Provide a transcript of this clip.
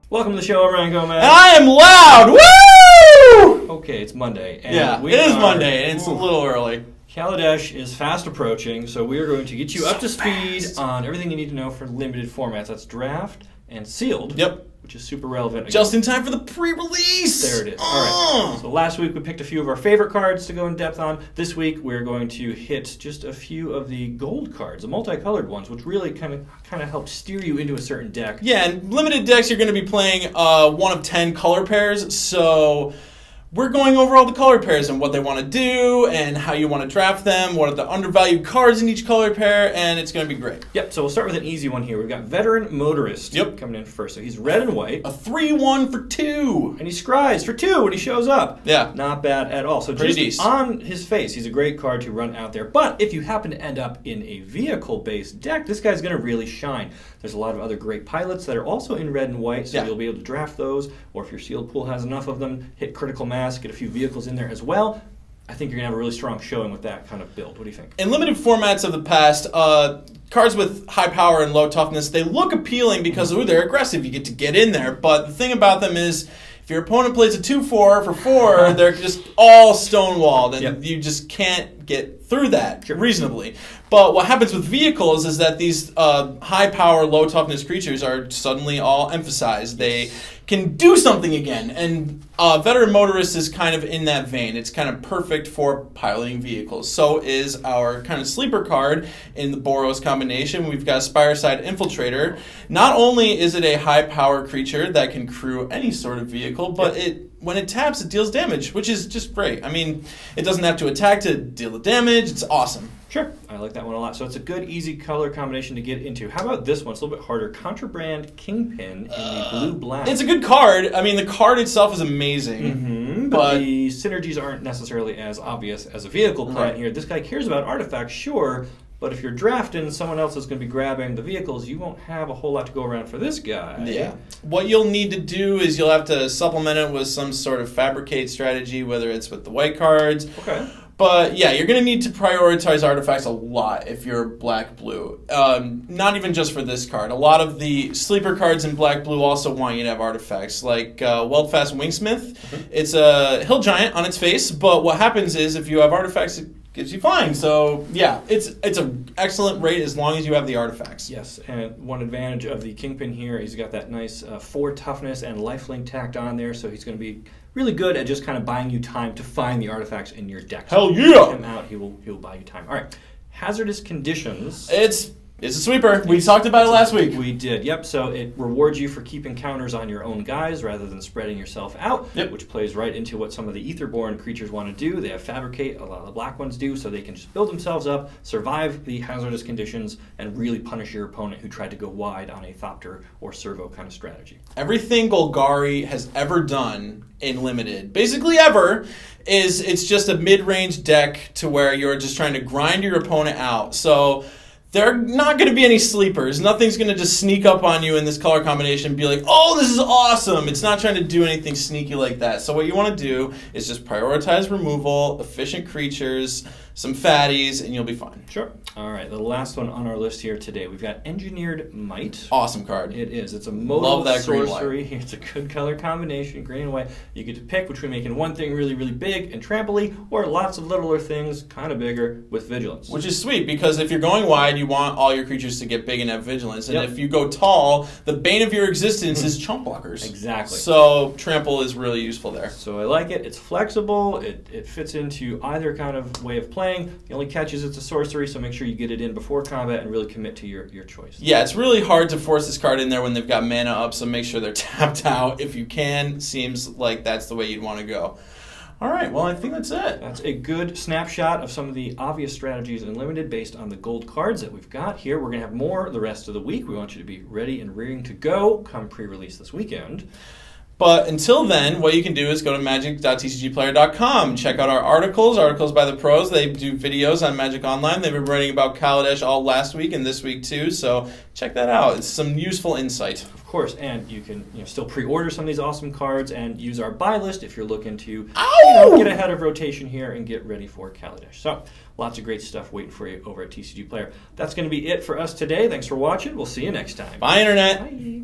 Welcome to the show, I'm Ryan Gomez. And I am loud! Woo! Okay, it's Monday. And Yeah, it is Monday, and it's a little early. Kaladesh is fast approaching, so we are going to get you up to speed on everything you need to know for limited formats. That's draft and sealed. Yep. Which is super relevant. Again. Just in time for the pre-release! There it is. All right. So last week we picked a few of our favorite cards to go in depth on. This week we're going to hit just a few of the gold cards, the multicolored ones, which really kind of help steer you into a certain deck. Yeah, and limited decks you're going to be playing one of 10 color pairs, so we're going over all the color pairs and what they want to do and how you want to draft them, what are the undervalued cards in each color pair, and it's going to be great. Yep, so we'll start with an easy one here. We've got Veteran Motorist coming in first. So he's red and white. A 3/1 for 2. And he scries for 2 when he shows up. Yeah. Not bad at all. So just on his face, he's a great card to run out there. But if you happen to end up in a vehicle-based deck, this guy's going to really shine. There's a lot of other great pilots that are also in red and white, so you'll be able to draft those, or if your sealed pool has enough of them, hit critical mass, get a few vehicles in there as well. I think you're going to have a really strong showing with that kind of build. What do you think? In limited formats of the past, cards with high power and low toughness, they look appealing because they're aggressive. You get in there. But the thing about them is, if your opponent plays a 2/4 for 4, they're just all stonewalled, and you just can't get through that reasonably. But what happens with vehicles is that these high power, low toughness creatures are suddenly all emphasized. They can do something again, and Veteran Motorist is kind of in that vein. It's kind of perfect for piloting vehicles. So is our kind of sleeper card in the Boros combination. We've got Spireside Infiltrator. Not only is it a high power creature that can crew any sort of vehicle, but when it taps, it deals damage, which is just great. I mean, it doesn't have to attack to deal the damage. It's awesome. Sure. I like that one a lot. So it's a good, easy color combination to get into. How about this one? It's a little bit harder. Contra Kingpin in the blue-black. It's a good card. I mean, the card itself is amazing. But the synergies aren't necessarily as obvious as a vehicle plant here. This guy cares about artifacts, sure, but if you're drafting, someone else is going to be grabbing the vehicles. You won't have a whole lot to go around for this guy. Yeah. What you'll need to do is you'll have to supplement it with some sort of fabricate strategy, whether it's with the white cards. Okay. But yeah, you're going to need to prioritize artifacts a lot if you're black-blue. Not even just for this card. A lot of the sleeper cards in black-blue also want you to have artifacts, like Fastwing Smith. It's a hill giant on its face, but what happens is if you have artifacts, it gives you flying. So yeah, it's an excellent rate as long as you have the artifacts. Yes, and one advantage of the Kingpin here, he's got that nice 4 toughness and lifelink tacked on there, so he's going to be really good at just kind of buying you time to find the artifacts in your deck. Hell yeah! Get him out, he will buy you time. All right, Hazardous Conditions. It's a sweeper. We talked about it last week. We did, yep. So it rewards you for keeping counters on your own guys rather than spreading yourself out, which plays right into what some of the Aetherborn creatures want to do. They have Fabricate, a lot of the black ones do, so they can just build themselves up, survive the hazardous conditions, and really punish your opponent who tried to go wide on a Thopter or Servo kind of strategy. Everything Golgari has ever done in Limited, basically ever, it's just a mid-range deck to where you're just trying to grind your opponent out. So there are not going to be any sleepers. Nothing's going to just sneak up on you in this color combination and be like, oh, this is awesome. It's not trying to do anything sneaky like that. So what you want to do is just prioritize removal, efficient creatures, some fatties, and you'll be fine. Sure. All right, the last one on our list here today. We've got Engineered Might. Awesome card. It is. It's a modal sorcery. It's a good color combination, green and white. You get to pick between making one thing really, really big and trampoly, or lots of littler things, kind of bigger, with vigilance. Which is sweet, because if you're going wide, you want all your creatures to get big and have vigilance. And if you go tall, the bane of your existence is chump blockers. Exactly. So trample is really useful there. So I like it. It's flexible. It fits into either kind of way of playing. The only catch is it's a sorcery, so make sure you get it in before combat and really commit to your choice. Yeah, it's really hard to force this card in there when they've got mana up, so make sure they're tapped out if you can. Seems like that's the way you'd want to go. All right, well, I think that's it. That's a good snapshot of some of the obvious strategies in Limited based on the gold cards that we've got here. We're going to have more the rest of the week. We want you to be ready and rearing to go come pre-release this weekend. But until then, what you can do is go to Magic.TCGplayer.com. Check out our articles by the pros. They do videos on Magic Online. They've been writing about Kaladesh all last week and this week too, so check that out. It's some useful insight. Of course, and you can still pre-order some of these awesome cards and use our buy list if you're looking to get ahead of rotation here and get ready for Kaladesh. So, lots of great stuff waiting for you over at TCG Player. That's going to be it for us today. Thanks for watching. We'll see you next time. Bye, Internet. Bye.